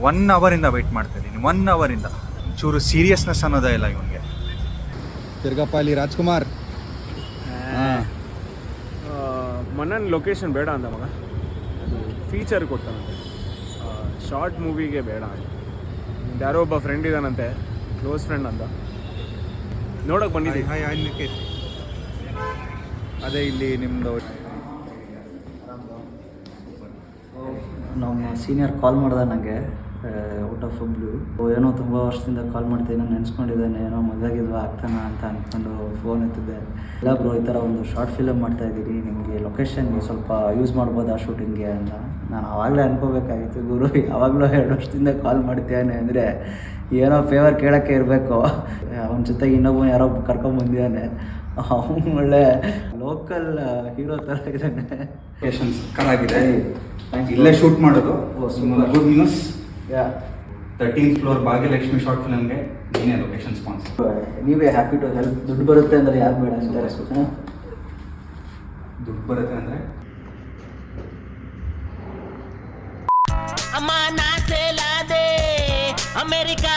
1 ಅವರಿಂದ ವೆಯ್ಟ್ ಮಾಡ್ತಾ ಇದ್ದೀನಿ, 1 ಅವರಿಂದ. ಚೂರು ಸೀರಿಯಸ್ನೆಸ್ ಅನ್ನೋದೇ ಇಲ್ಲ ಇವನಿಗೆ. ತಿರ್ಗಪ್ಪ ಅಲ್ಲಿ ರಾಜ್ಕುಮಾರ್. ಮನನ್ ಲೊಕೇಶನ್ ಬೇಡ ಅಂದ ಮಗ, ಅದು ಫೀಚರ್ ಕೊಡ್ತಾನಂತೆ, ಶಾರ್ಟ್ ಮೂವಿಗೆ ಬೇಡ ಅಂತ. ಯಾರೋ ಒಬ್ಬ ಫ್ರೆಂಡ್ ಇದ್ದಾನಂತೆ, ಕ್ಲೋಸ್ ಫ್ರೆಂಡ್ ಅಂತ, ನೋಡೋಕೆ ಬಂದಿದ್ದೀವಿ. ಅದೇ ಇಲ್ಲಿ ನಿಮ್ಮದು ನಮ್ಮ ಸೀನಿಯರ್ ಕಾಲ್ ಮಾಡ್ದೆ ನನಗೆ ಔಟ್ ಆಫ್ ಬ್ಲೂ. ಏನೋ ತುಂಬ ವರ್ಷದಿಂದ ಕಾಲ್ ಮಾಡ್ತೀನಿ, ನೆನೆಸ್ಕೊಂಡಿದ್ದಾನೆ, ಏನೋ ಮದುವೆಗಿಲ್ವಾ ಆಗ್ತಾನ ಅಂತ ಅಂದ್ಕೊಂಡು ಫೋನ್ ಎತ್ತಿದ್ದೆ. ಇಲ್ಲ ಬ್ರೋ, ಈ ಥರ ಒಂದು ಶಾರ್ಟ್ ಫಿಲಮ್ ಮಾಡ್ತಾಯಿದ್ದೀನಿ, ನಿಮಗೆ ಲೊಕೇಶನ್ ಸ್ವಲ್ಪ ಯೂಸ್ ಮಾಡ್ಬೋದಾ ಶೂಟಿಂಗ್ಗೆ ಅಂತ. ನಾನು ಆವಾಗಲೇ ಅನ್ಕೋಬೇಕಾಗಿತ್ತು, ಗುರು ಯಾವಾಗಲೂ 2 ವರ್ಷದಿಂದ ಕಾಲ್ ಮಾಡ್ತೇನೆ ಅಂದರೆ ಏನೋ ಫೇವರ್ ಕೇಳೋಕ್ಕೆ ಇರಬೇಕು. ಅವನ ಜೊತೆಗೆ ಇನ್ನೊಬ್ಬ ಯಾರೋ ಕರ್ಕೊಂಬಂದಿದ್ದಾನೆ, ಅವನು ಒಳ್ಳೆ ಲೋಕಲ್ ಹೀರೋ ಥರ ಇದ್ದಾನೆ. ಲೊಕೇಶನ್ ಸಕ್ಕತ್ತಾಗಿದೆ, ಇಲ್ಲೇ ಶೂಟ್ ಮಾಡೋದು. Good news, 13th floor Bhagyalakshmi short ಫಿಲಮ್ಗೆ ನೀನೇ ಲೊಕೇಶನ್ ಸ್ಪಾನ್ಸರ್. ನೀವೇ ಹ್ಯಾಪಿ ಟು ಹೆಲ್ಪ್. ದುಡ್ಡು ಬರುತ್ತೆ ಅಂದರೆ ಯಾರು ಬೇಡ ಅಂತಾರೆ. ದುಡ್ಡು ಬರುತ್ತೆ ಅಂದರೆ ಅಮ್ಮ ನಾ ಸೇಲಾದೆ ಅಮೆರಿಕಾ